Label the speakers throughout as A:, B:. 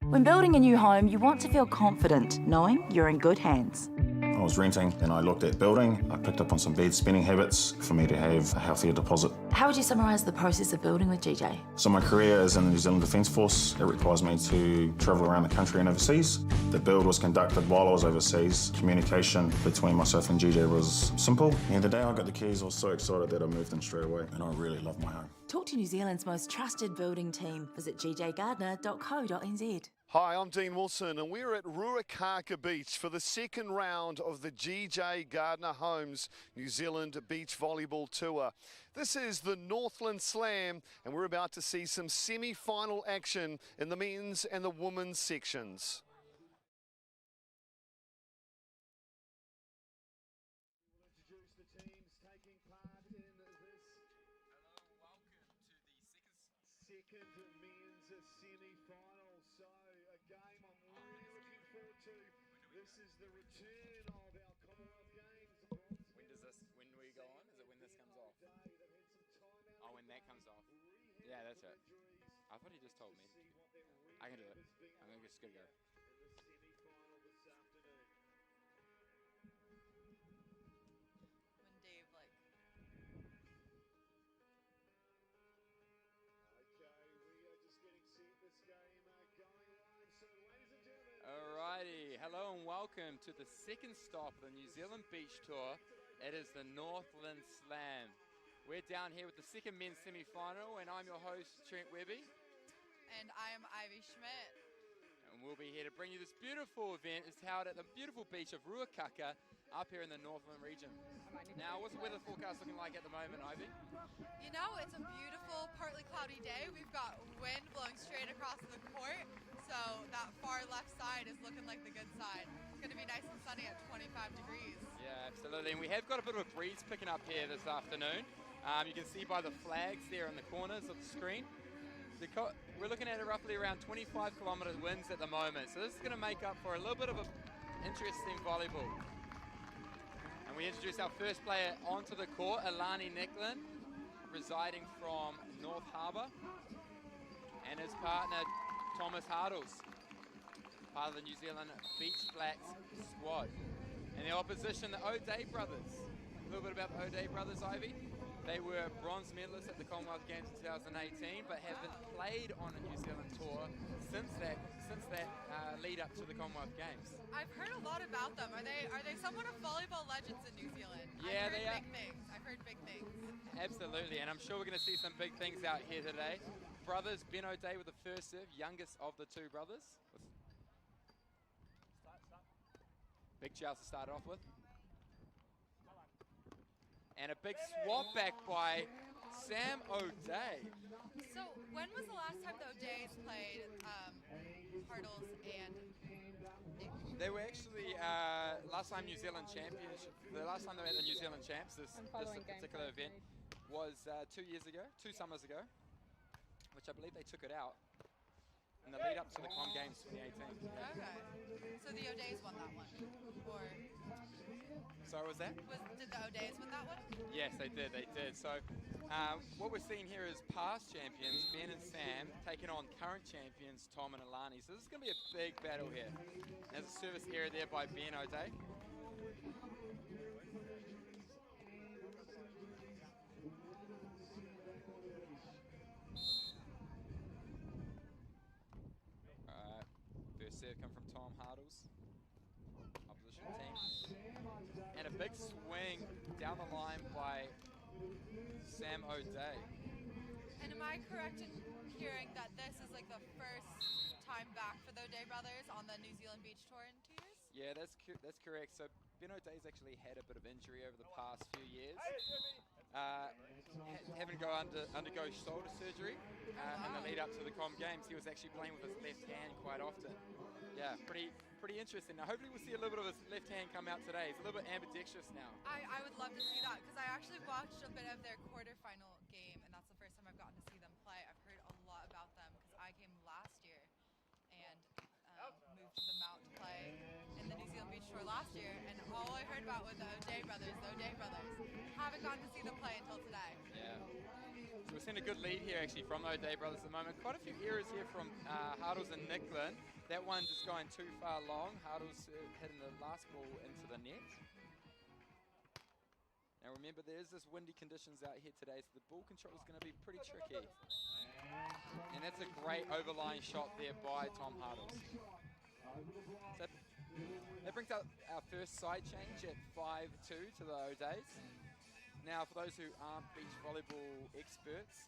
A: When building a new home, you want to feel confident, knowing you're in good hands.
B: I was renting and I looked at building. I picked up on some bad spending habits for me to have a healthier deposit.
A: How would you summarise the process of building with GJ?
B: So my career is in the New Zealand Defence Force. It requires me to travel around the country and overseas. The build was conducted while I was overseas. Communication between myself and GJ was simple. And the day I got the keys, I was so excited that I moved in straight away, and I really love my home.
A: Talk to New Zealand's most trusted building team. Visit gjgardner.co.nz.
C: Hi, I'm Dean Wilson and we're at Ruakaka Beach for the second round of the GJ Gardner Homes New Zealand Beach Volleyball Tour. This is the Northland Slam and we're about to see some semi-final action in the men's and the women's sections. Second men's semi-final, so a game I'm really looking forward to. This is the return of our Commonwealth Games.
D: When we go on? Is it when this comes off? Oh, when that comes off. Yeah, that's it. I thought he just told me. I can do it. I'm just gonna go. Alrighty, hello and welcome to the second stop of the New Zealand Beach Tour. It is the Northland Slam. We're down here with the second men's semi-final and I'm your host, Trent Webby.
E: And I am Ivy Schmidt.
D: And we'll be here to bring you this beautiful event. It's held at the beautiful beach of Ruakaka up here in the Northland region. Now, what's the weather forecast looking like at the moment, Ivy?
E: You know, it's a beautiful, partly cloudy day. We've got wind blowing straight across the court, so that far left side is looking like the good side. It's going to be nice and sunny at 25 degrees.
D: Yeah, absolutely. And we have got a bit of a breeze picking up here this afternoon. You can see by the flags there in the corners of the screen. We're looking at roughly around 25 kilometre winds at the moment, so this is going to make up for a little bit of an interesting volleyball. And we introduce our first player onto the court, Nicklin, residing from North Harbour, and his partner, Thomas Hartles, part of the New Zealand Beach Flats squad. And the opposition, the O'Day brothers. A little bit about the O'Day brothers, Ivy. They were bronze medalists at the Commonwealth Games in 2018, but haven't played on a New Zealand tour since that lead up to the Commonwealth Games.
E: I've heard a lot about them. Are they somewhat of volleyball legends in New Zealand?
D: Yeah, they are.
E: I've heard big things.
D: Absolutely, and I'm sure we're going to see some big things out here today. Brothers Ben O'Day with the first serve, youngest of the two brothers. Big chance to start off with. And a big swap back by Sam O'Day.
E: So when was the last time the O'Days played Hartles and Nicklin?
D: They were actually last time New Zealand champions. The last time they were at the New Zealand champs, this particular event was 2 years ago, 2 summers ago, which I believe they took it out in the lead up to the Com Games 2018.
E: Okay, so the O'Days won that one, or?
D: So was that?
E: Did the O'Days win that one?
D: Yes, they did. So what we're seeing here is past champions, Ben and Sam, taking on current champions, Tom and Alani. So this is going to be a big battle here. There's a service error there by Ben O'Day. First serve come from Tom Hartles, opposition team. And a big swing down the line by Sam O'Day.
E: And am I correct in hearing that this is like the first time back for the O'Day brothers on the New Zealand Beach Tour in 2 years?
D: Yeah, that's correct. So Ben O'Day's actually had a bit of injury over the past few years. Having to undergo shoulder surgery in the lead up to the Com Games. He was actually playing with his left hand quite often. Yeah, pretty interesting. Now, hopefully we'll see a little bit of his left hand come out today. He's a little bit ambidextrous now.
E: I would love to see that because I actually watched a bit of their quarterfinal game, and that's the first time I've gotten to see them play. I've heard a lot about them because I came last year and moved to the Mount to play in the New Zealand Beach Tour last year, and all I heard about was the O'Day brothers. Haven't gotten to see them play until today.
D: Yeah. So we're seen a good lead here actually from the O'Day brothers at the moment. Quite a few errors here from Hartles and Nicklin. That one just going too far long. Hartles hitting the last ball into the net. Now remember, there's this windy conditions out here today, so the ball control is going to be pretty tricky. And that's a great overlying shot there by Tom Hartles. So that brings out our first side change at 5-2 to the O'Days. Now, for those who aren't beach volleyball experts,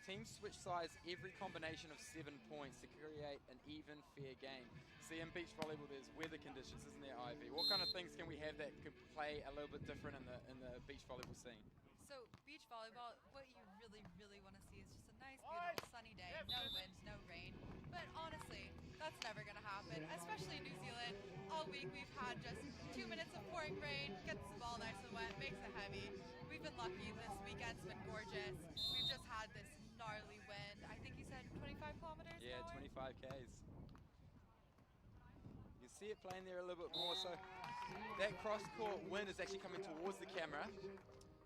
D: teams switch sides every combination of 7 points to create an even, fair game. See, in beach volleyball, there's weather conditions, isn't there, Ivy? What kind of things can we have that could play a little bit different in the beach volleyball scene?
E: So beach volleyball, what you really, really want to see is just a nice, beautiful sunny day, no wind, no rain. But honestly, that's never going to happen, especially in New Zealand. All week we've had just 2 minutes of pouring rain, gets the ball nice and wet, makes it heavy. We've been lucky. This weekend's been gorgeous. We've just had this gnarly wind. I think you said 25 kilometers an
D: Yeah,
E: hour?
D: 25 Ks. You can see it playing there a little bit more. So that cross-court wind is actually coming towards the camera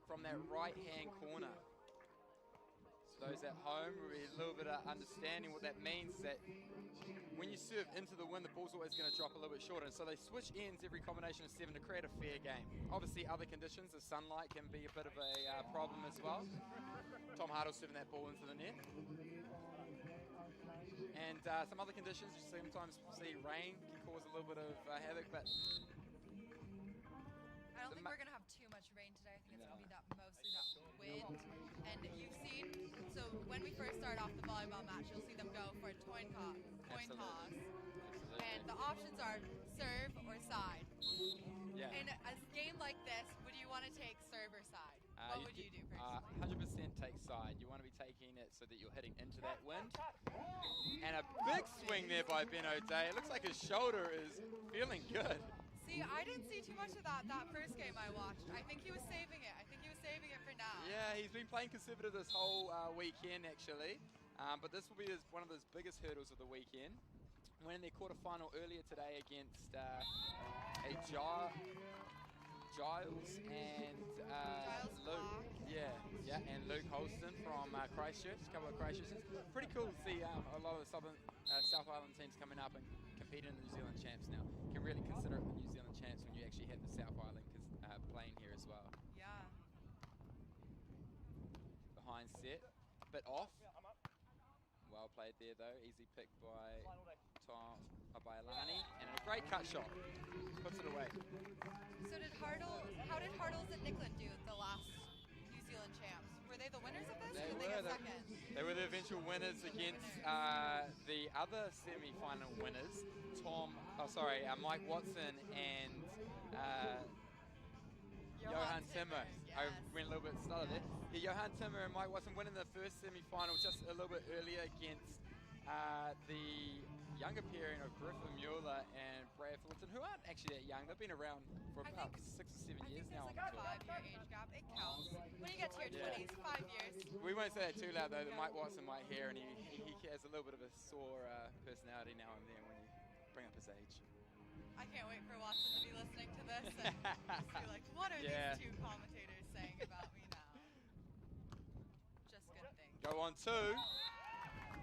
D: from that right-hand corner. So those at home will be a little bit of understanding what that means, is that when you serve into the wind, the ball's always going to drop a little bit shorter. And so they switch ends every combination of 7 to create a fair game. Obviously, other conditions, the sunlight can be a bit of a problem as well. Tom Hartles serving that ball into the net. And some other conditions, you sometimes see rain can cause a little bit of havoc, but
E: I don't think we're going to have too much rain today. I think it's going to be mostly that wind. And you've seen, so when we first start off the volleyball match, you'll see them go for a coin toss. And the options are serve or side.
D: yeah.
E: In a game like this, would you want to take serve or side? What would you do personally?
D: 100% take side. You want to be taking it so that you're hitting into that wind. And a big swing there by Ben O'Day. It looks like his shoulder is feeling good.
E: See, I didn't see too much of that first game I watched. I think he was saving it. I think he was saving it for now.
D: Yeah, he's been playing conservative this whole weekend, actually. But this will be one of his biggest hurdles of the weekend. Winning their quarterfinal earlier today against Giles and Luke. Yeah, and Luke Holston from Christchurch, a couple of Christchurches. Pretty cool to see a lot of the South Island teams coming up and competing in the New Zealand champs now. Can really consider it the New Zealand champs when you actually have the South Island playing here as well.
E: Yeah.
D: Behind set, bit off. Well played there though, easy pick by by Alani, and a great cut shot. Puts it away.
E: So how did Hartles and Nicklin do the last New Zealand champs? Were they the winners of this, or did they get second?
D: They were the eventual winners against the other semi-final winners, Mike Watson and Johan Timmer.
E: Yes.
D: I went a little bit slower there. Yeah, Johan Timmer and Mike Watson winning the first semi-final just a little bit earlier against the younger pairing of Griffin Mueller and Brad Fullerton, who aren't actually that young. They've been around for about 6 or 7 years now.
E: I think there's like a 5-year age gap. It counts. When you get to your 20s, 5 years.
D: We won't say that too loud though. That Mike Watson might hear, and he has a little bit of a sore personality now and then when you bring up his age.
E: I can't wait for Watson to be listening to this and just be like, what are these two commentators saying about me now? Just good things.
D: Go on two.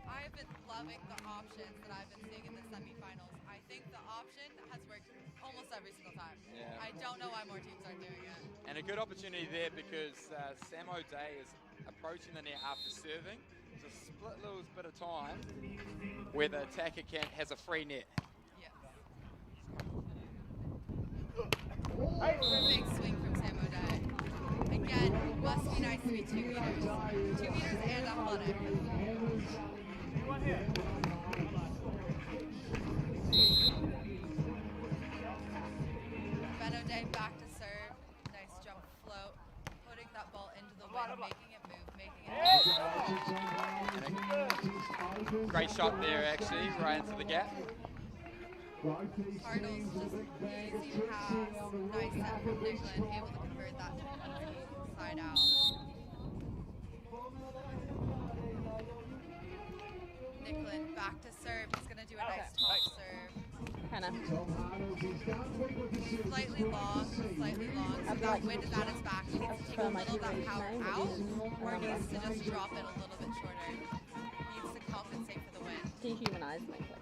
E: I've been loving the options that I've been seeing in the semifinals. I think the option has worked almost every single time.
D: Yeah.
E: I don't know why more teams aren't doing it.
D: And a good opportunity there because Sam O'Day is approaching the net after serving. It's a split little bit of time where the attacker has a free net.
E: Yes. Big swing from Sam O'Day. Again, must be nice to be 2 meters. 2 meters and athletic. Ben O'Day back to serve. Nice jump float. Putting that ball into the wind, making it move,
D: Great shot there actually, right into the gap.
E: Hartles just easy pass. Nice set from Nicklin, able to convert that to side out. Nicklin back to serve. He's going to do a nice top serve.
F: Hannah.
E: Slightly long, so that wind is at its back. It needs to take a little of that power out, or it needs to just drop it a little bit shorter. It needs to compensate for the wind.
F: Dehumanize Nicklin.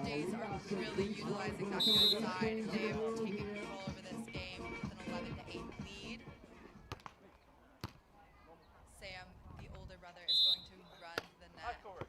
E: Days are really utilizing that good side. They have taken control over this game with an 11-8 lead. Sam, the older brother, is going to run the net. But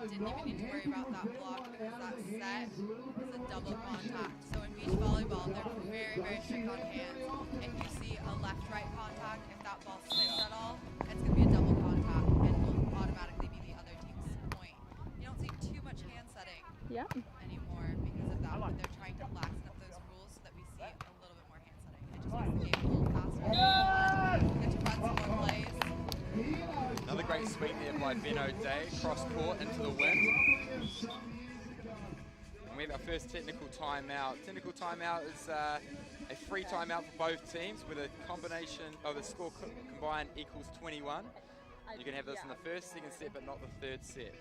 E: didn't even need to worry about that block because that set is a double contact. So in beach volleyball, they're very, very strict on hands. If you see a left-right contact, if that ball slips at all, it's going to be a double contact and will automatically be the other team's point. You don't see too much hand setting anymore because of that, but they're trying to laxen up those rules so that we see a little bit more hand setting. It just makes the game a little faster. Get to run some more plays.
D: Another great sweep there by Ben O'Day, cross court into the wind. And we have our first technical timeout. Technical timeout is a free timeout for both teams with a combination of the score combined equals 21. You can have this in the first, second set, but not the third set.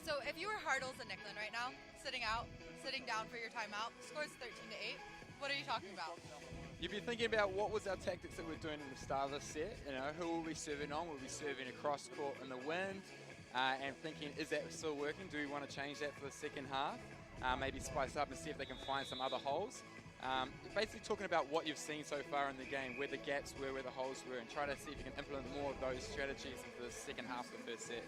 E: So if you were Hartles and Nicklin right now, sitting down for your timeout, scores 13-8, what are you talking about?
D: You'd be thinking about what was our tactics that we're doing in the start of the set. You know, who will we serving on? Will we serving across court in the wind? And thinking, is that still working? Do we want to change that for the second half? Maybe spice up and see if they can find some other holes. Basically talking about what you've seen so far in the game, where the gaps were, where the holes were, and try to see if you can implement more of those strategies into the second half of the first set.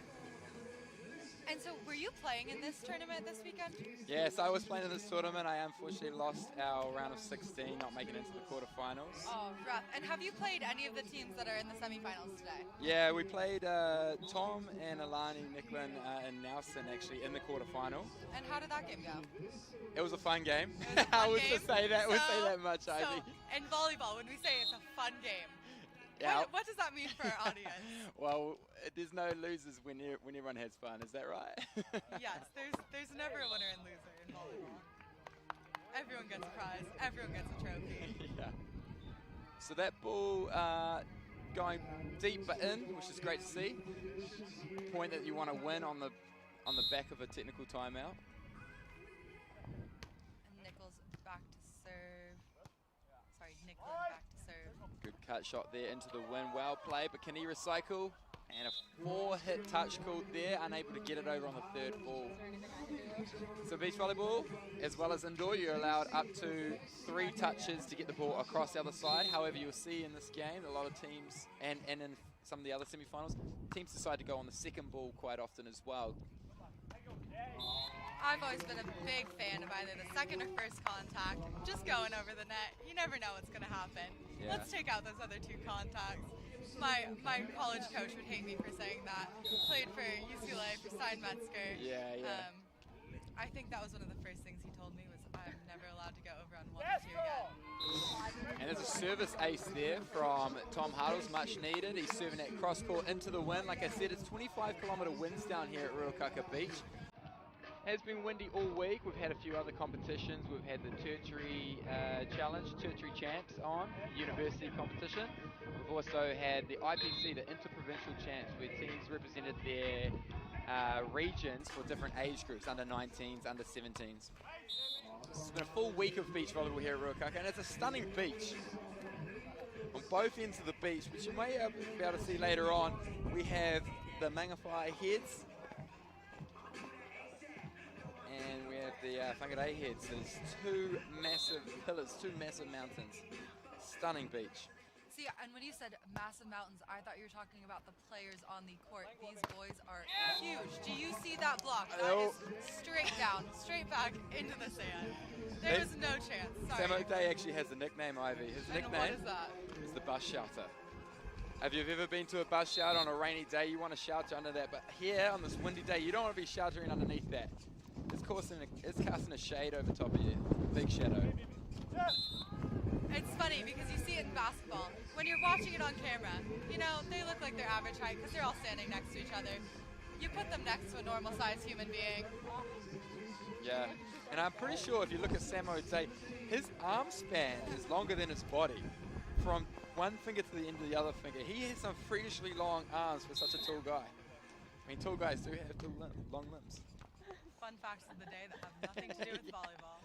E: And so were you playing in this tournament this weekend?
D: Yes, I was playing in this tournament. I unfortunately lost our round of 16, not making it into the quarterfinals.
E: Oh, rough. And have you played any of the teams that are in the semifinals today?
D: Yeah, we played Tom and Alani Nicklin and Nelson actually in the quarterfinal.
E: And how did that game go?
D: It was a fun game.
E: It was a fun
D: I would
E: game.
D: say that. Would say that much,
E: So
D: Ivy.
E: in volleyball, when we say it's a fun game,
D: Yeah.
E: what does that mean for our audience?
D: Well, there's no losers when everyone has fun. Is that right?
E: Yes, there's never a winner and loser in volleyball. Everyone gets a prize. Everyone gets a trophy.
D: Yeah. So that ball going deep but in, which is great to see. Point that you want to win on the back of a technical timeout.
E: And Nicklin back to serve.
D: Good cut shot there into the wind. Well played, but can he recycle? And a 4-hit touch called there, unable to get it over on the third ball. So beach volleyball, as well as indoor, you're allowed up to 3 touches to get the ball across the other side. However, you'll see in this game, a lot of teams, and in some of the other semi-finals, teams decide to go on the second ball quite often as well.
E: I've always been a big fan of either the second or first contact, just going over the net. You never know what's going to happen.
D: Yeah.
E: Let's take out those other 2 contacts. My college coach would hate me for saying that. Played for UCLA, for Stein Metzger.
D: Yeah.
E: I think that was one of the first things he told me was I'm never allowed to go over on 1 or 2 again.
D: And there's a service ace there from Tom Hartles, much needed. He's serving that cross court into the wind. Like I said, it's 25-kilometre winds down here at Ruakaka Beach. Has been windy all week. We've had a few other competitions. We've had the tertiary challenge, tertiary champs on, university competition. We've also had the IPC, the interprovincial champs, where teams represented their regions for different age groups, under 19s, under 17s. It's been a full week of beach volleyball here at Ruakaka, and it's a stunning beach. On both ends of the beach, which you may be able to see later on, we have the Mangawhai heads, and we have the Whangarei heads. There's 2 massive pillars, 2 massive mountains. Stunning beach.
E: See, and when you said massive mountains, I thought you were talking about the players on the court. These boys are huge. Do you see that block? That is straight down, straight back into the sand. There's no chance. Sorry.
D: Sam O'Day actually has a nickname, Ivy. His nickname
E: what is that?
D: is the bus shelter. If you've ever been to a bus shelter on a rainy day, you want to shelter under that. But here, on this windy day, you don't want to be sheltering underneath that. It's casting a shade over top of you. Big shadow.
E: It's funny because you see it in basketball. When you're watching it on camera, you know, they look like they're average height because they're all standing next to each other. You put them next to a normal-sized human being.
D: Yeah, and I'm pretty sure if you look at Sam O'Day, his arm span is longer than his body. From one finger to the end of the other finger. He has some freakishly long arms for such a tall guy. mean, tall guys do have long limbs.
E: Fun facts of the day that have nothing to do with volleyball.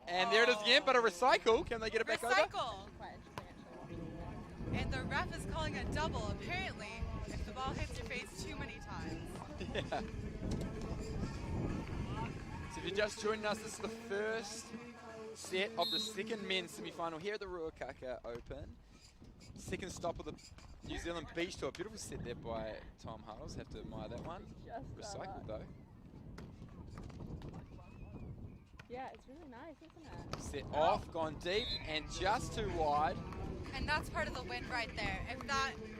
D: And there it is again, but a recycle. Can they get it back over?
E: Recycle! And the ref is calling a double, apparently, if the ball hits your face too many times.
D: Yeah. So if you're just joining us, this is the first set of the second men's semi-final here at the Ruakaka Open. Second stop of the New Zealand Beach Tour. Beautiful set there by Tom Hartles. Have to admire that one. Recycled though.
F: Yeah, it's really nice, isn't it?
D: Set off, gone deep, and just too wide.
E: And that's part of the wind right there.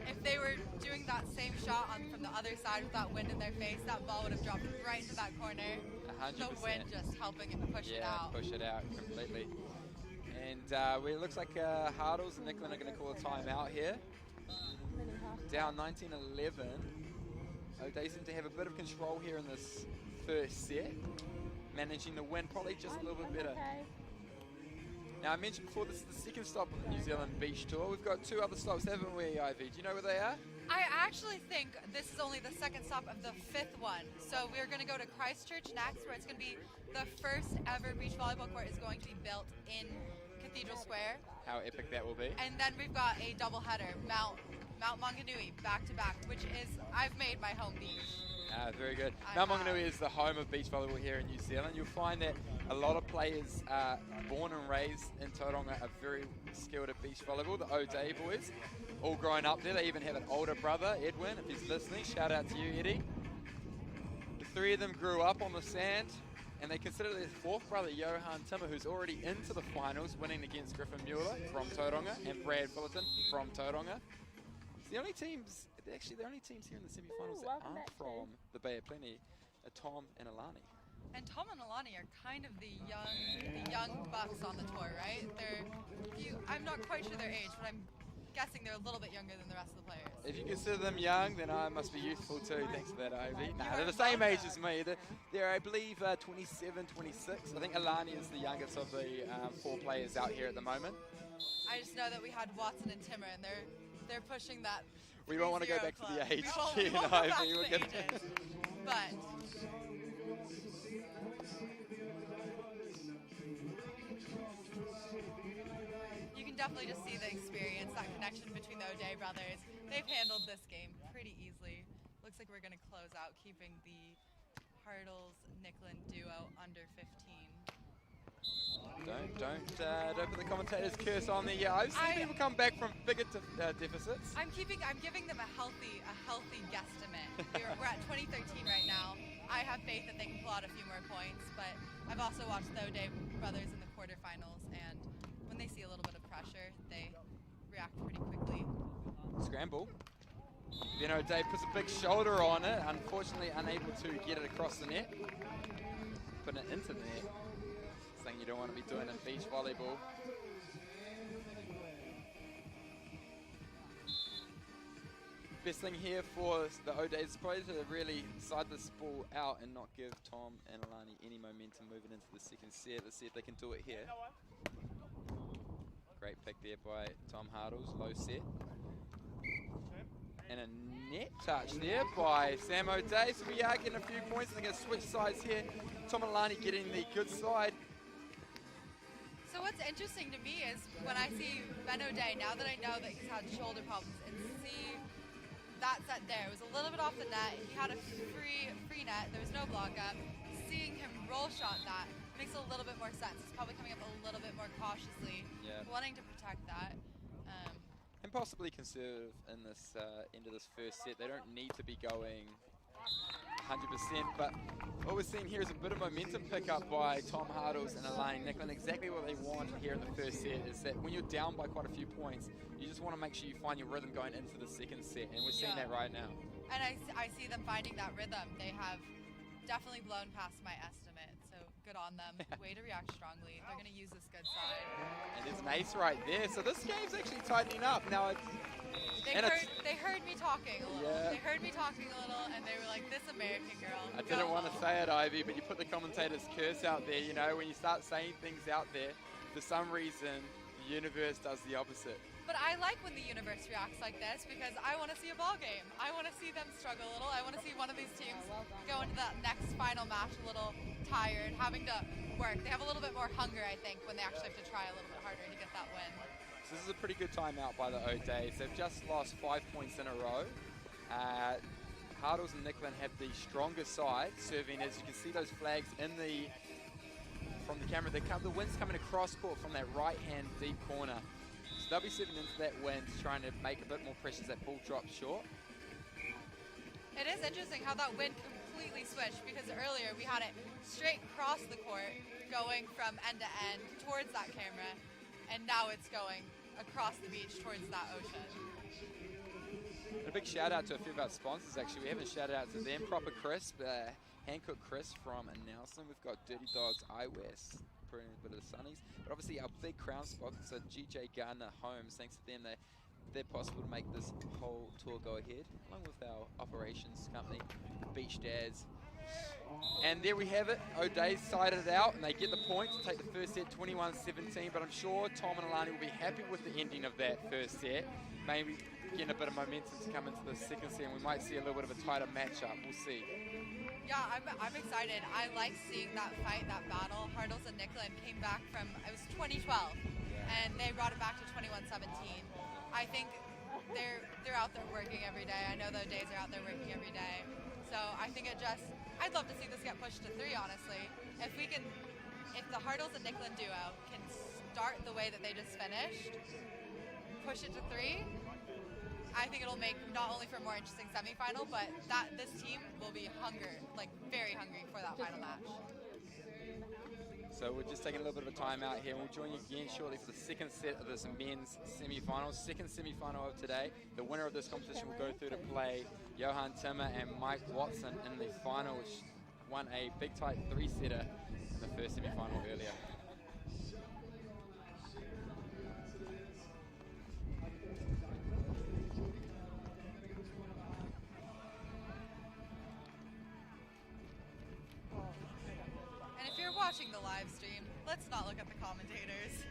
E: If they were doing that same shot from the other side with that wind in their face, that ball would have dropped right into that corner.
D: 100%.
E: The wind just helping it push it out.
D: Yeah, push it out completely. And it looks like Hartles and Nicklin are going to call a timeout here. Down 19-11. They seem to have a bit of control here in this first set. Managing the win probably just a little bit better. Now, I mentioned before, this is the second stop on the New Zealand Beach Tour. We've got two other stops, haven't we, Ivy? Do you know where they are?
E: I actually think this is only the second stop of the fifth one. So we're going to go to Christchurch next, where it's going to be the first ever beach volleyball court is going to be built in Cathedral Square.
D: How epic that will be.
E: And then we've got a double header, Mount Maunganui, back to back, which is, I've made my home beach.
D: Very good. Mount Maunganui is the home of beach volleyball here in New Zealand. You'll find that a lot of players born and raised in Tauranga are very skilled at beach volleyball. The O'Day boys, all growing up there. They even have an older brother, Edwin, if he's listening. Shout out to you, Eddie. The three of them grew up on the sand, and they consider their fourth brother, Johan Timmer, who's already into the finals, winning against Griffin Mueller from Tauranga and Brad Fullerton from Tauranga. It's the only teams, actually the only teams here in the semi-finals that aren't from the Bay of Plenty are Tom and Alani.
E: And Tom and Alani are kind of the young bucks on the tour, right? I'm not quite sure their age, but I'm guessing they're a little bit younger than the rest of the players.
D: If you consider them young, then I must be youthful too. Thanks for that, Ivy. Nah, they're the same age as me. They're I believe, 27, 26. I think Alani is the youngest of the four players out here at the moment.
E: I just know that we had Watson and Timmer, and they're pushing that.
D: We won't want to go back
E: club.
D: to the age.
E: We won't go back to
D: We're
E: the
D: gonna
E: ages. But you can definitely just see the experience, that connection between the O'Day brothers. They've handled this game pretty easily. Looks like we're going to close out keeping the Hartles-Nicklin duo under 15.
D: Don't put the commentators' curse on there. Yeah, I've seen people come back from bigger deficits.
E: I'm giving them a healthy guesstimate. We're at 2013 right now. I have faith that they can pull out a few more points, but I've also watched the O'Day brothers in the quarterfinals, and when they see a little bit of pressure, they react pretty quickly.
D: Scramble. Then O'Day puts a big shoulder on it, unfortunately unable to get it across the net. Put it into the net. Something you don't want to be doing in beach volleyball. Best thing here for the O'Days is probably to really side this ball out and not give Tom and Alani any momentum moving into the second set. Let's see if they can do it here. Great pick there by Tom Hartles, low set. And a net touch there by Sam O'Day. So we are getting a few points. They're going to switch sides here. Tom and Alani getting the good side.
E: So what's interesting to me is when I see Ben O'Day, now that I know that he's had shoulder problems, and see that set there, it was a little bit off the net. He had a free net. There was no block up. Seeing him roll shot that makes a little bit more sense. He's probably coming up a little bit more cautiously, wanting to protect that.
D: And possibly conserve in this end of this first set. They don't need to be going 100%, but what we're seeing here is a bit of momentum pickup by Tom Hartles and Alani Nicklin. Exactly what they want here in the first set is that when you're down by quite a few points, you just want to make sure you find your rhythm going into the second set, and we're seeing that right now.
E: And I see them finding that rhythm. They have definitely blown past my estimate, so good on them. Way to react strongly. They're going to use this good side.
D: And there's an ace right there, so this game's actually tightening up. Now,
E: they heard me talking a little.
D: Yeah.
E: They heard me talking a little, and they were like, this American girl.
D: I didn't want to say it, Ivy, but you put the commentator's curse out there. You know, when you start saying things out there, for some reason, universe does the opposite.
E: But I like when the universe reacts like this because I want to see a ball game. I want to see them struggle a little. I want to see one of these teams go into that next final match a little tired, having to work. They have a little bit more hunger, I think, when they actually have to try a little bit harder to get that win.
D: So this is a pretty good timeout by the O'Days. They've just lost 5 points in a row. Hartles and Nicklin have the stronger side serving, as you can see those flags from the camera. The wind's coming across court from that right-hand deep corner. So they'll be serving into that wind, trying to make a bit more pressure as that ball drops short.
E: It is interesting how that wind completely switched, because earlier we had it straight across the court, going from end to end towards that camera, and now it's going across the beach towards that ocean.
D: A big shout out to a few of our sponsors actually. We haven't shouted out to them. Proper Crisp, hand-cooked crisp from Nelson. We've got Dirty Dogs Eyewear, putting a bit of the sunnies. But obviously our big crown sponsor, GJ Gardner Homes. Thanks to them, they're possible to make this whole tour go ahead, along with our operations company, Beach Dads. And there we have it. O'Days sided it out, and they get the points to take the first set 21-17. But I'm sure Tom and Alani will be happy with the ending of that first set. Maybe getting a bit of momentum to come into the second set, and we might see a little bit of a tighter matchup. We'll see.
E: Yeah, I'm excited. I like seeing that fight, that battle. Hartles and Nicklin came back from, it was 2012, and they brought it back to 21-17. I think they're out there working every day. I know the Days are out there working every day. So I think I'd love to see this get pushed to 3, honestly. If the Hartles and Nicklin duo can start the way that they just finished, push it to 3, I think it'll make not only for a more interesting semifinal, but that this team will be very hungry for that final match.
D: So we're just taking a little bit of a timeout here, and we'll join you again shortly for the second set of this men's semifinal. Second semifinal of today. The winner of this competition will go through to play Johan Timmer and Mike Watson in the final, which won a big tight 3-setter in the first semifinal earlier.
E: Watching the live stream, let's not look at the commentators.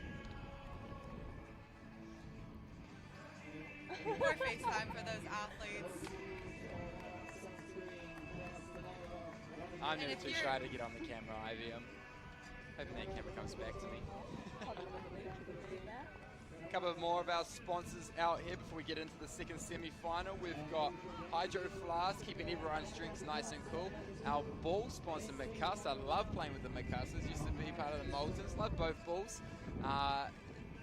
E: More FaceTime for those athletes.
D: I'm never too shy to get on the camera, Ivy. I'm hoping that camera comes back to me. A couple more of our sponsors out here before we get into the second semi-final. We've got Hydro Flask, keeping everyone's drinks nice and cool. Our ball sponsor, Mikasa. I love playing with the Mikasas. Used to be part of the Moultons. Love both balls.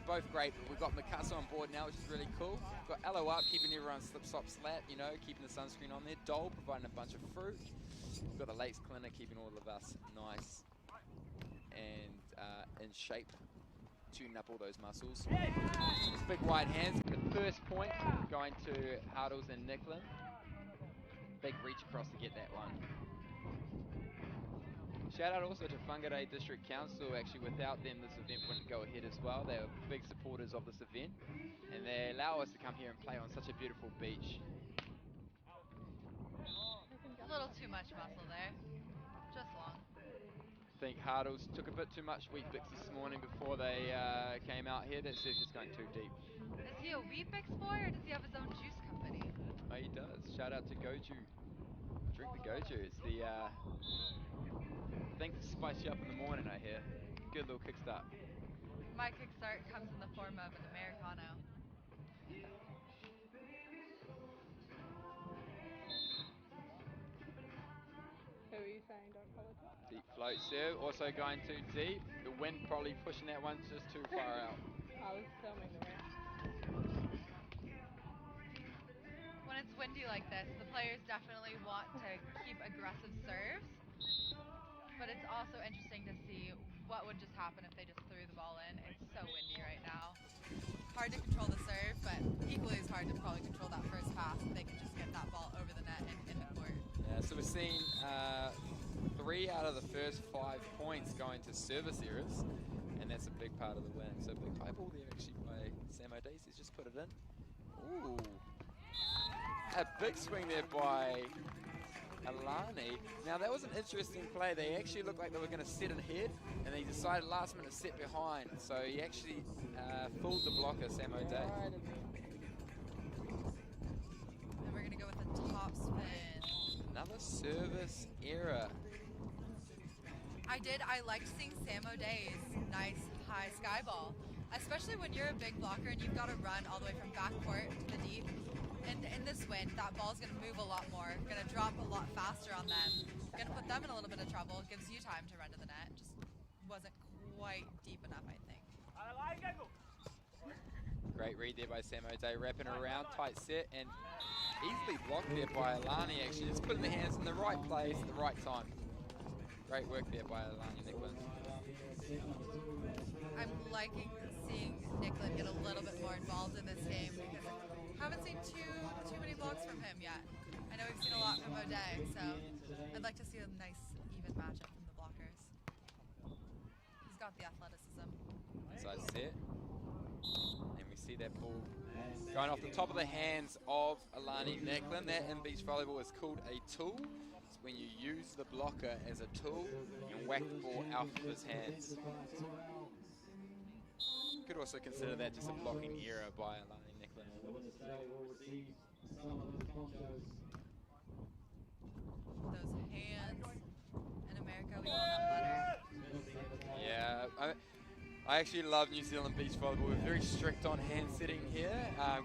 D: Both great. We've got Mikasa on board now, which is really cool. We've got LO Up, keeping everyone slip, slop, slap, keeping the sunscreen on there. Dole, providing a bunch of fruit. We've got the Lakes Clinic, keeping all of us nice and in shape. Tuning up all those muscles. Big wide hands. The first point going to Hartles and Nicklin. Big reach across to get that one. Shout out also to Whangarei District Council. Actually, without them, this event wouldn't go ahead as well. They are big supporters of this event, and they allow us to come here and play on such a beautiful beach.
E: A little too much muscle there. Just long.
D: I think Hartles took a bit too much Wheat Bix this morning before they came out here. That serve's just going too deep.
E: Is he a Wheat Bix boy, or does he have his own juice company?
D: Oh, he does. Shout out to Goju. Drink the Goju. It's the thing to spice you up in the morning, I hear. Good little kickstart.
E: My kickstart comes in the form of an Americano.
F: Who are you saying don't follow it?
D: Deep float serve, also going too deep. The wind probably pushing that one just too far out.
F: I was filming the rest.
E: When it's windy like this, the players definitely want to keep aggressive serves, but it's also interesting to see what would just happen if they just threw the ball in. It's so windy right now. Hard to control the serve, but equally as hard to probably control that first pass if they can just get that ball over the net and in the court.
D: Yeah, so we're seeing 3 out of the first 5 points going to service errors, and that's a big part of the win. So big high ball there actually by Sam O'Days. He's just put it in. Ooh. A big swing there by Alani. Now that was an interesting play. They actually looked like they were going to set it ahead, and they decided last minute to set behind. So he actually fooled the blocker, Sam O'Day.
E: And we're going to go with a top spin.
D: Another service error.
E: I liked seeing Sam O'Day's nice high sky ball, especially when you're a big blocker and you've got to run all the way from backcourt to the deep. And in this wind, that ball's going to move a lot more, going to drop a lot faster on them, going to put them in a little bit of trouble, gives you time to run to the net. Just wasn't quite deep enough, I think.
D: Great read there by Sam O'Day, wrapping around, tight set, and easily blocked there by Alani, actually. Just putting the hands in the right place at the right time. Great work there by Alani Nicklin.
E: I'm liking seeing Nicklin get a little bit more involved in this game because I haven't seen too many blocks from him yet. I know we've seen a lot from O'Day, so I'd like to see a nice even matchup from the blockers. He's got the athleticism.
D: Side set. And we see that ball going off the top of the hands of Alani Nicklin. That in beach volleyball is called a tool. It's when you use the blocker as a tool and whack the ball out of his hands. You could also consider that just a blocking error by Alani Nicklin.
E: Those hands in America, we love that butter.
D: Yeah, I actually love New Zealand beach volleyball. We're very strict on hand setting here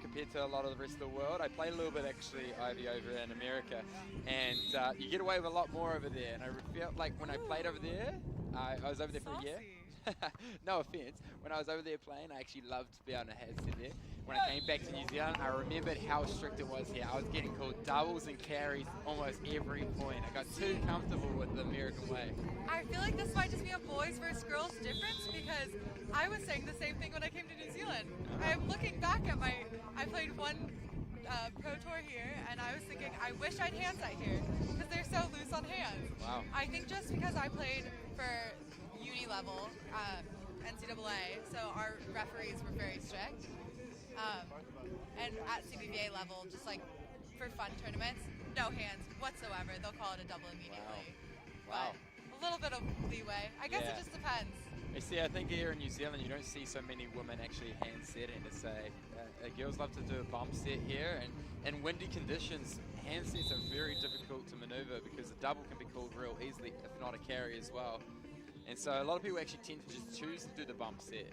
D: compared to a lot of the rest of the world. I played a little bit actually, Ivy, over in America, and you get away with a lot more over there. And I felt like when I played over there, I was over there for a year. No offense. When I was over there playing, I actually loved to be on a headset there. When I came back to New Zealand, I remembered how strict it was here. I was getting called doubles and carries almost every point. I got too comfortable with the American way.
E: I feel like this might just be a boys versus girls difference because I was saying the same thing when I came to New Zealand. I'm looking back at I played one pro tour here, and I was thinking, I wish I'd hand set here because they're so loose on hands.
D: Wow.
E: I think just because I played for uni level, NCAA, so our referees were very strict. And at CBVA level, just like for fun tournaments, no hands whatsoever. They'll call it a double immediately.
D: Wow.
E: But a little bit of leeway. I guess it just depends.
D: You see, I think here in New Zealand, you don't see so many women actually hand setting to say. Girls love to do a bump set here, and in windy conditions, hand sets are very difficult to maneuver because the double can be called real easily, if not a carry as well. And so a lot of people actually tend to just choose to do the bump set.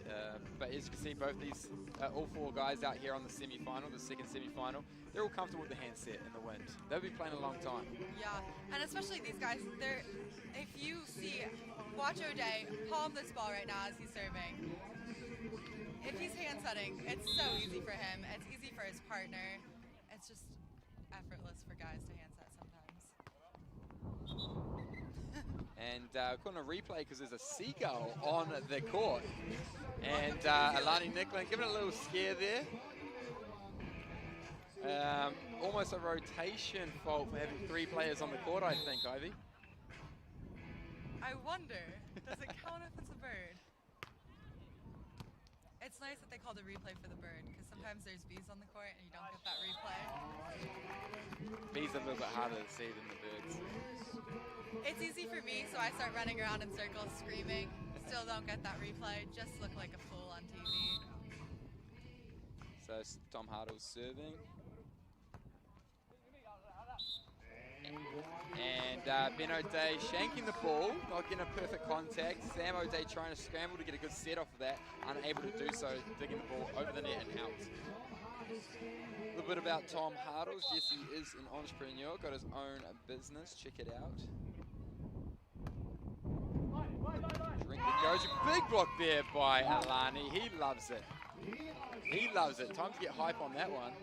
D: But as you can see, both these, all four guys out here on the semi-final, the second semi-final, they're all comfortable with the hand set in the wind. They'll be playing a long time.
E: Yeah, and especially these guys, if you see, watch O'Day palm this ball right now as he's serving. If he's hand setting, it's so easy for him. It's easy for his partner. It's just effortless for guys to hand set sometimes.
D: And we're calling a replay because there's a seagull on the court. And Alani Nicklin giving it a little scare there. Almost a rotation fault for having three players on the court, I think, Ivy.
E: I wonder, does it count if it's a bird? It's nice that they called a replay for the bird because sometimes there's bees on the court and you don't get that replay.
D: Bees are a little bit harder to see than the birds.
E: It's easy for me, so I start running around in circles screaming. Still don't get that replay, just look like a fool on TV.
D: So Tom Hartles serving. And Ben O'Day shanking the ball, not getting a perfect contact. Sam O'Day trying to scramble to get a good set off of that, unable to do so, digging the ball over the net and out. A little bit about Tom Hartles. Yes, he is an entrepreneur, got his own business. Check it out. Drink the goes. A big block there by Alani. He loves it. He loves it. Time to get hype on that one.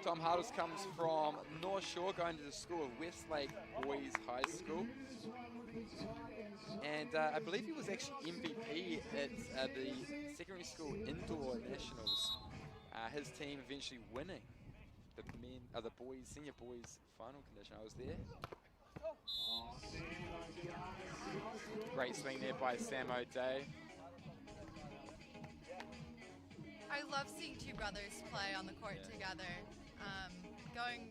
D: Tom Hartles comes from North Shore, going to the school of Westlake Boys High School. And I believe he was actually MVP at the secondary school indoor nationals. His team eventually winning the boys, senior boys final condition. I was there. Great swing there by Sam O'Day.
E: I love seeing two brothers play on the court together. Going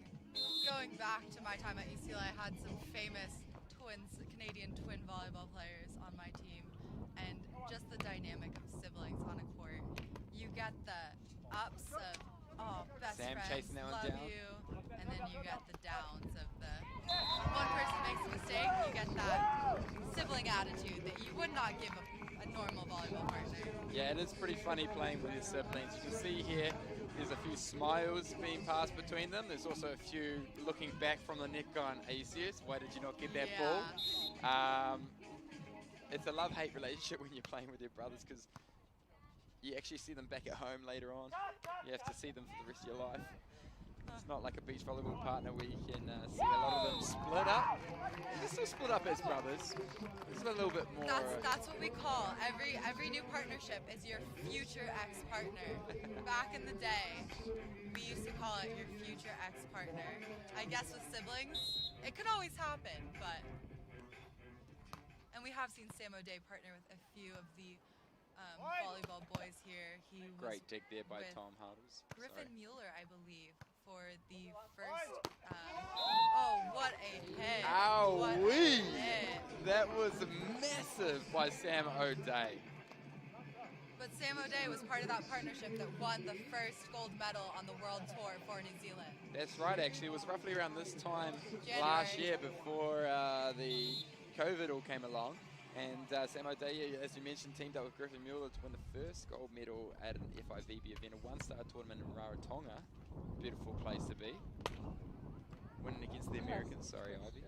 E: going back to my time at UCLA, I had some famous Canadian twin volleyball players on my team, and just the dynamic of siblings on a court. You get the ups of, oh, best
D: Sam
E: friends,
D: chasing that one
E: love
D: down.
E: you, and then you get the downs of the, one person makes a mistake, you get that sibling attitude that you would not give a normal volleyball partner.
D: Yeah, it is pretty funny playing with your siblings. You can see here, there's a few smiles being passed between them. There's also a few looking back from the net going, are you serious? Why did you not get that ball? It's a love-hate relationship when you're playing with your brothers, because you actually see them back at home later on. You have to see them for the rest of your life. It's not like a beach volleyball partner where you can see a lot of them split up. They're still split up as brothers. It's a little bit more...
E: That's what we call every new partnership is your future ex-partner. Back in the day, we used to call it your future ex-partner. I guess with siblings, it could always happen, but... And we have seen Sam O'Day partner with a few of the volleyball boys here. He was
D: Great dig there by
E: with
D: Tom Hartles.
E: Griffin Mueller, I believe, for the first... oh, what a hit.
D: Ow-wee!
E: What a hit.
D: That was massive by Sam O'Day.
E: But Sam O'Day was part of that partnership that won the first gold medal on the World Tour for New Zealand.
D: That's right, actually. It was roughly around this time
E: January.
D: last year before the COVID all came along. And Sam O'Day, as you mentioned, teamed up with Griffin Mueller to win the first gold medal at an FIVB event, a one-star tournament in Rarotonga. Beautiful place to be. Winning against the Americans, sorry, Ivy.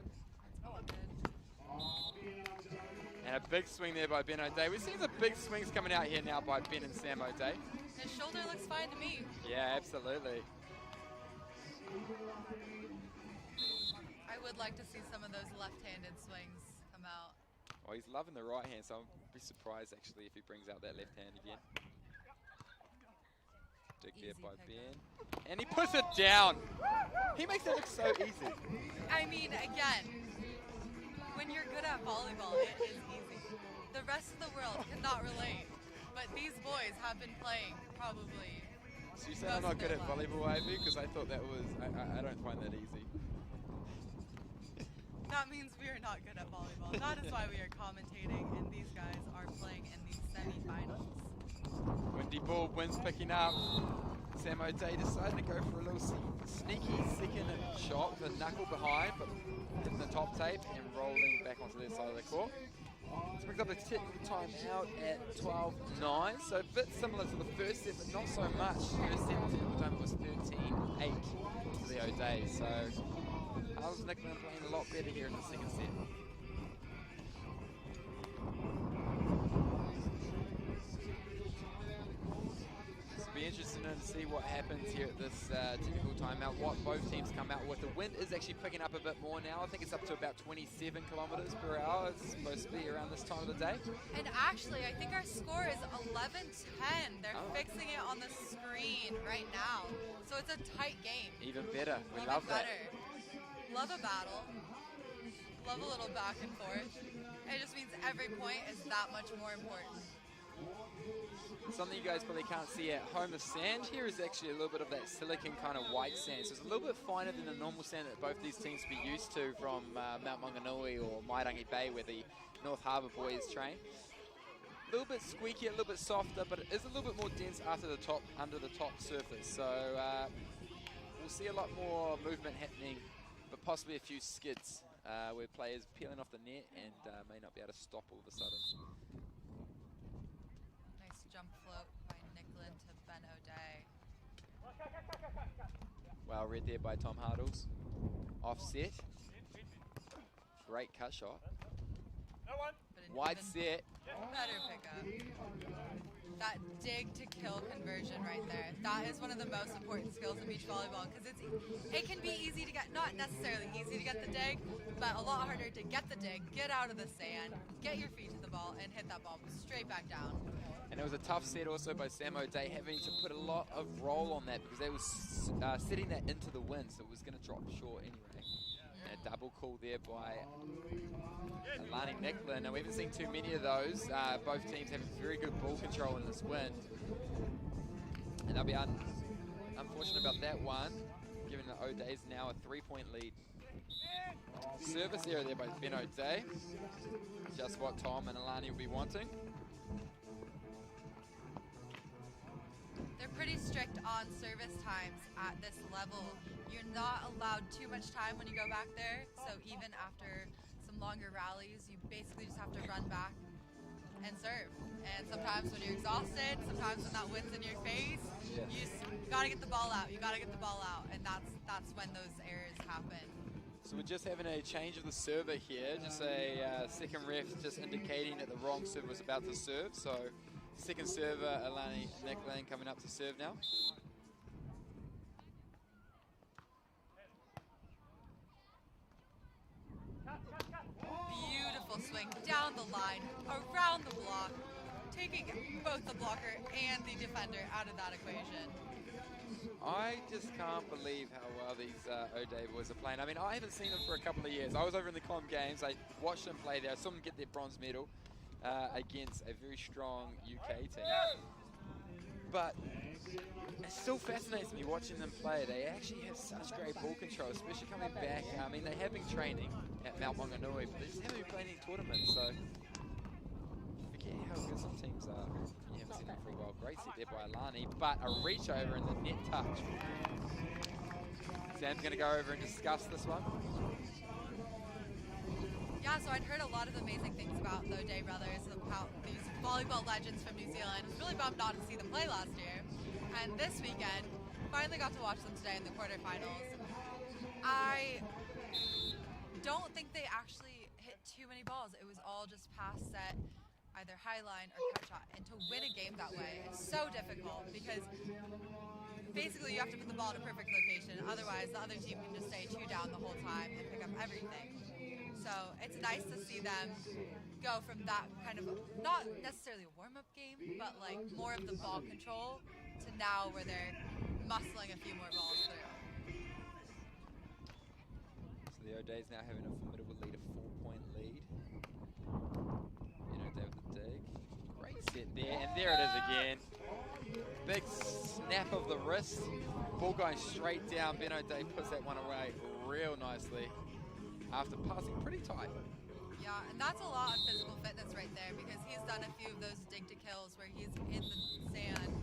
D: And a big swing there by Ben O'Day. We're seeing the big swings coming out here now by Ben and Sam O'Day.
E: His shoulder looks fine to me.
D: Yeah, absolutely.
E: I would like to see some of those left-handed swings come out.
D: Well, he's loving the right hand, so I'll be surprised actually if he brings out that left hand again. Dig there by Ben. And he puts it down. He makes it look so easy.
E: I mean, again, when you're good at volleyball, it is easy. The rest of the world cannot relate, but these boys have been playing probably.
D: So you said I'm not good at volleyball, Ivy? Because I thought that was, I don't find that easy.
E: That means we are not good at volleyball. That is why we are commentating, and these guys are playing in the semi-finals.
D: Windy ball, wind's picking up. Sam O'Day decided to go for a little sneaky second shot with a knuckle behind, but hitting the top tape and rolling back onto their side of the court. This brings up a technical time out at 12-9, so a bit similar to the first set, but not so much. First set, the technical time was 13-8 to the O'Day, so Hartles Nicklin playing a lot better here in the second set. It'll be interesting to see what happens here at this technical timeout, what both teams come out with. The wind is actually picking up a bit more now. I think it's up to about 27 kilometers per hour. It's supposed to be around this time of the day.
E: And actually, I think our score is 11-10. They're fixing it on the screen right now. So it's a tight game.
D: Even better. We
E: Love
D: love
E: it
D: that.
E: better. Love a battle. Love a little back and forth. It just means every point is that much more important.
D: Something you guys probably can't see at home, the sand here is actually a little bit of that silicon kind of white sand. So it's a little bit finer than the normal sand that both these teams would be used to from Mount Maunganui or Mairangi Bay, where the North Harbour boys train. A little bit squeaky, a little bit softer, but it is a little bit more dense under the top surface. So we'll see a lot more movement happening, but possibly a few skids where players peeling off the net and may not be able to stop all of a sudden.
E: Nice jump float by Nicklin to Ben O'Day.
D: Well read there by Tom Hartles. Offset. Great cut shot.
E: But an
D: Wide
E: even
D: set.
E: better pickup. That dig to kill conversion right there. That is one of the most important skills in beach volleyball, because it can be easy to get, not necessarily easy to get the dig, but a lot harder to get the dig, get out of the sand, get your feet to the ball, and hit that ball straight back down.
D: And it was a tough set also by Sam O'Day, having to put a lot of roll on that because they was setting that into the wind, so it was going to drop short anyway. And a double call there by Alani Nicklin. Now we haven't seen too many of those. Both teams have very good ball control in this wind. And they'll be unfortunate about that one. giving the O'Days now a 3-point lead. Service error there by Ben O'Day. Just what Tom and Alani will be wanting.
E: They're pretty strict on service times at this level. You're not allowed too much time when you go back there, so even after some longer rallies, you basically just have to run back and serve. And sometimes when you're exhausted, sometimes when that wind's in your face, you gotta get the ball out. You gotta get the ball out, and that's when those errors happen.
D: So we're just having a change of the server here. Just a second ref just indicating that the wrong server was about to serve. So second server, Alani Nicklin, coming up to serve now.
E: Beautiful swing down the line, around the block, taking both the blocker and the defender out of that equation.
D: I just can't believe how well these O'Day boys are playing. I mean, I haven't seen them for a couple of years. I was over in the Com Games. I watched them play there. I saw them get their bronze medal against a very strong UK team. But it still fascinates me watching them play. They actually have such great ball control, especially coming back. I mean, they have been training at Mount Maunganui, but they just haven't been playing any tournaments. So forget how good some teams are. You haven't seen them for a while. Great set there by Alani, but a reach over and the net touch. Sam's going to go over and discuss this one.
E: Yeah, so I'd heard a lot of amazing things about the O'Day brothers, about these volleyball legends from New Zealand. I was really bummed not to see them play last year. And this weekend, finally got to watch them today in the quarterfinals. I don't think they actually hit too many balls. It was all just pass set, either high line or cut shot. And to win a game that way, it's so difficult because basically you have to put the ball in a perfect location. Otherwise, the other team can just stay 2 down the whole time and pick up everything. So it's nice to see them go from that kind of, not necessarily a warm-up game, but like more of the ball control to now where they're muscling a few more balls through.
D: So the O'Days now having a formidable lead, a 4-point lead. O'Day with the dig. Great set there, and there it is again. Big snap of the wrist. Ball going straight down. Ben O'Day puts that one away real nicely after passing pretty tight.
E: Yeah, and that's a lot of physical fitness right there because he's done a few of those dig to kills where he's in the sand,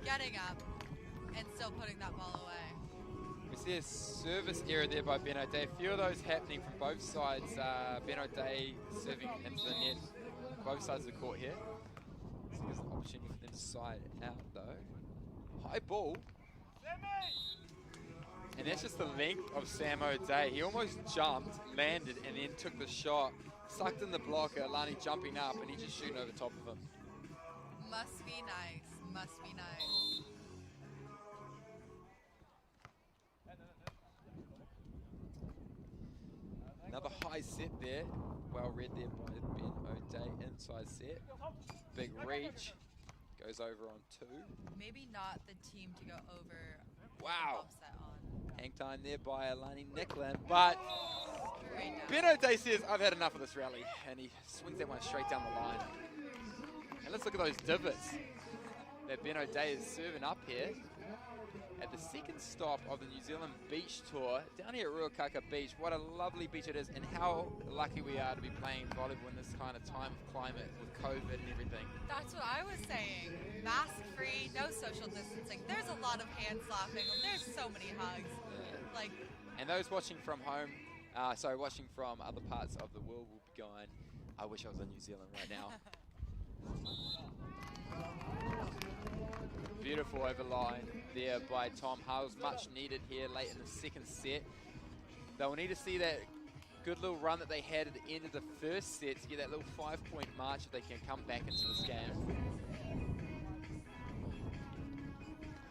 E: getting up, and still putting that ball away.
D: We see a service error there by Ben O'Day. A few of those happening from both sides. Ben O'Day serving into the net, both sides of the court here. So there's an opportunity for them to side out though. High ball. And that's just the length of Sam O'Day. He almost jumped, landed, and then took the shot. Sucked in the blocker, Alani jumping up, and he's just shooting over top of him.
E: Must be nice. Must be nice.
D: Another high set there. Well read there by Ben O'Day. Inside set. Big reach. Goes over on 2.
E: Maybe not the team to go over.
D: Wow.
E: Offset on.
D: Hang time there by Alani Nicklin, but Ben O'Day says, I've had enough of this rally, and he swings that one straight down the line. And let's look at those divots that Ben O'Day is serving up here at the second stop of the New Zealand Beach Tour down here at Ruakaka Beach. What a lovely beach it is, and how lucky we are to be playing volleyball in this kind of time of climate with COVID and everything.
E: That's what I was saying. Mask-free, no social distancing. There's a lot of hand slapping. There's so many hugs. Like,
D: and those watching from home, watching from other parts of the world will be going, I wish I was in New Zealand right now. Beautiful overline there by Tom Hartles. Much needed here late in the second set. They'll need to see that good little run that they had at the end of the first set to get that little 5-point march if they can come back into this game.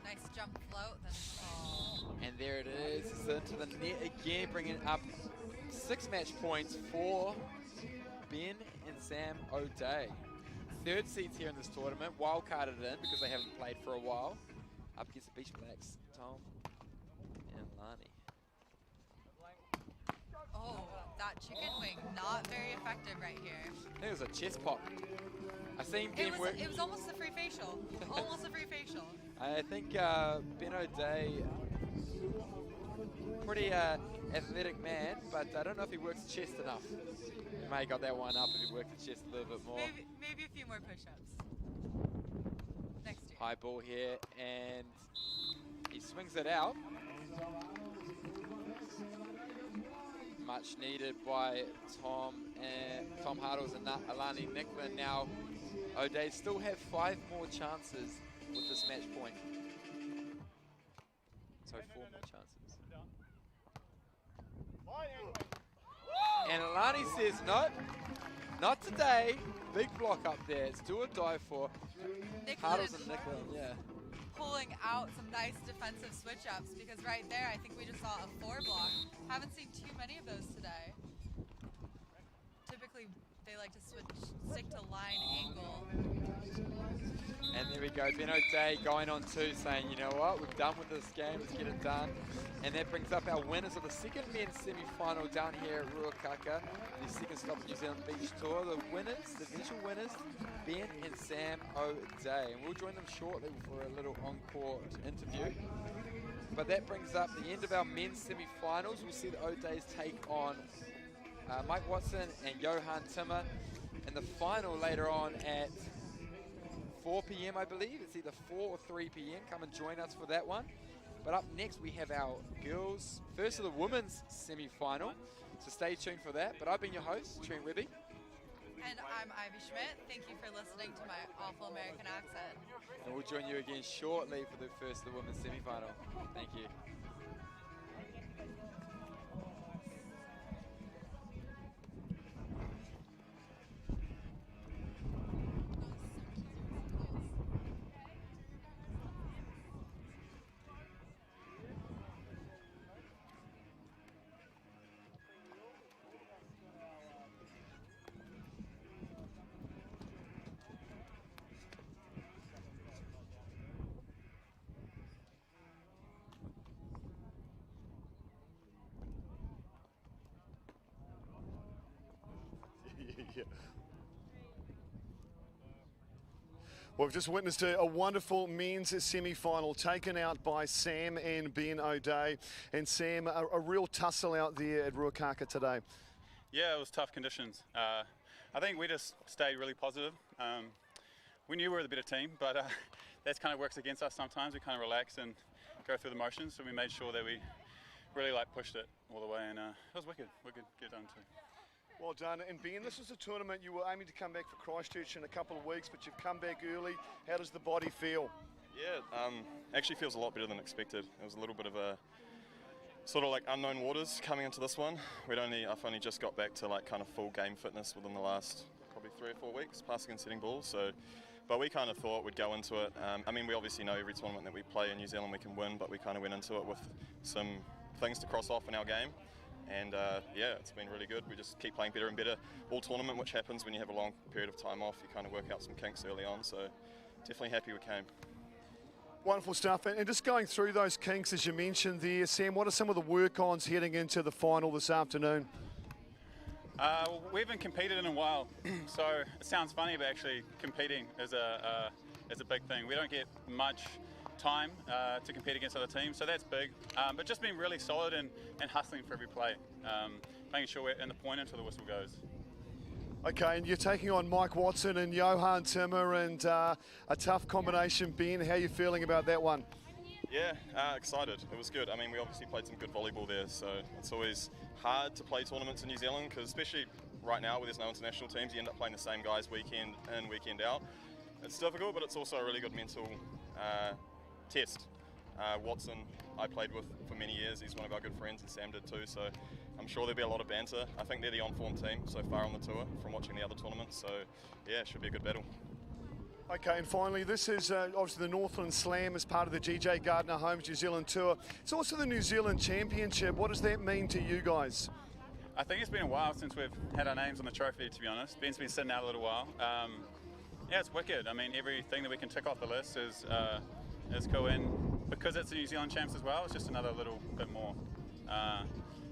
E: nice jump float. Then, oh.
D: And there it is. It's into the net again, bringing up 6 match points for Ben and Sam O'Day. Third seeds here in this tournament, wildcarded in because they haven't played for a while. Up against the Beach Blacks, Tom and Lani.
E: Oh, that chicken wing, not very effective right here.
D: It was a chest pop. I seen Ben work.
E: It was almost a free facial. Almost a free facial.
D: I think Ben O'Day pretty athletic man, but I don't know if he works the chest enough. He may have got that one up if he worked the chest a little bit more.
E: Maybe a few more push-ups. Next year.
D: High ball here, and he swings it out. Much needed by Tom Hartles and Alani Nicklin. Now, O'Day still have 5 more chances with this match point. So 4 more chances. And Alani says, no, not today. Big block up there. It's do or die for Hartles and Nicklin, yeah.
E: Pulling out some nice defensive switch-ups, because right there, I think we just saw a 4 block. Haven't seen too many of those today. Typically, they like to stick to line angle.
D: And there we go, Ben O'Day going on 2, saying, you know what, we're done with this game, let's get it done. And that brings up our winners of the second men's semi-final down here at Ruakaka, the second stop of New Zealand Beach Tour. The winners, the eventual winners, Ben and Sam O'Day. And we'll join them shortly for a little encore interview. But that brings up the end of our men's semi-finals. We'll see the O'Days take on Mike Watson and Johan Timmer. And the final later on at 4 p.m. I believe. It's either 4 or 3 p.m. Come and join us for that one. But up next we have our girls, first of the women's semi-final. So stay tuned for that. But I've been your host, Trent Webby.
E: And I'm Ivy Schmidt. Thank you for listening to my awful American accent.
D: And we'll join you again shortly for the first of the women's semi-final. Thank you.
C: Yeah. Well, we've just witnessed a wonderful men's semi-final taken out by Sam and Ben O'Day. And Sam, a real tussle out there at Ruakaka today.
G: Yeah, it was tough conditions. I think we just stayed really positive. We knew we were the better team, but that kind of works against us sometimes. We kind of relax and go through the motions, so we made sure that we really pushed it all the way, and it was wicked. Wicked get done too.
C: Well done. And Ben, this was a tournament you were aiming to come back for Christchurch in a couple of weeks, but you've come back early. How does the body feel?
H: Yeah, actually feels a lot better than expected. It was a little bit of a sort of like unknown waters coming into this one. I've only just got back to kind of full game fitness within the last probably 3 or 4 weeks, passing and setting balls. But we kind of thought we'd go into it. I mean, we obviously know every tournament that we play in New Zealand we can win, but we kind of went into it with some things to cross off in our game. And yeah, it's been really good. We just keep playing better and better all tournament, which happens when you have a long period of time off. You kind of work out some kinks early on, so definitely happy we came.
C: Wonderful stuff. And just going through those kinks, as you mentioned there, Sam, what are some of the work-ons heading into the final this afternoon?
G: We haven't competed in a while, so it sounds funny, but actually competing is a big thing. We don't get much time to compete against other teams, so that's big. But just being really solid and hustling for every play, making sure we're in the point until the whistle goes.
C: Okay, and you're taking on Mike Watson and Johan Timmer, and a tough combination. Ben, how are you feeling about that one?
H: Yeah, excited. It was good. I mean, we obviously played some good volleyball there, so it's always hard to play tournaments in New Zealand, because especially right now where there's no international teams, you end up playing the same guys weekend in, weekend out. It's difficult, but it's also a really good mental test. Watson, I played with for many years. He's one of our good friends, and Sam did too, so I'm sure there'll be a lot of banter. I think they're the on-form team so far on the tour from watching the other tournaments, so yeah, it should be a good battle.
C: Okay, and finally, this is obviously the Northland Slam as part of the GJ Gardner Homes New Zealand Tour. It's also the New Zealand Championship. What does that mean to you guys?
G: I think it's been a while since we've had our names on the trophy, to be honest. Ben's been sitting out a little while. Yeah, it's wicked. I mean, everything that we can tick off the list is cool, and because it's the New Zealand Champs as well, it's just another little bit more.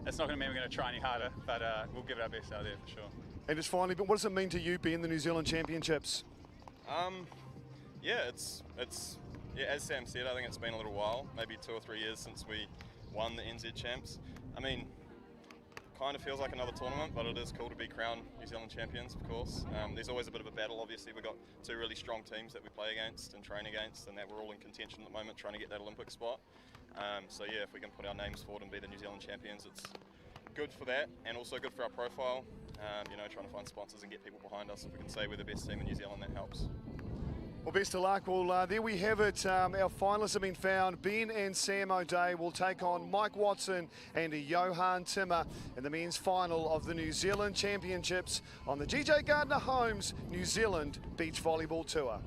G: It's not going to mean we're going to try any harder, but we'll give it our best out there for sure.
C: And just finally, but what does it mean to you being the New Zealand Championships?
H: Yeah, it's yeah, as Sam said, I think it's been a little while, maybe 2 or 3 years since we won the NZ champs. I mean, kind of feels like another tournament, but it is cool to be crowned New Zealand champions, of course. There's always a bit of a battle, obviously. We've got two really strong teams that we play against and train against, and that we're all in contention at the moment trying to get that Olympic spot. So yeah, if we can put our names forward and be the New Zealand champions, it's good for that, and also good for our profile. You know, trying to find sponsors and get people behind us. If we can say we're the best team in New Zealand, that helps.
C: Well, best of luck. Well, there we have it. Our finalists have been found. Ben and Sam O'Day will take on Mike Watson and Johan Timmer in the men's final of the New Zealand Championships on the GJ Gardner Homes New Zealand Beach Volleyball Tour.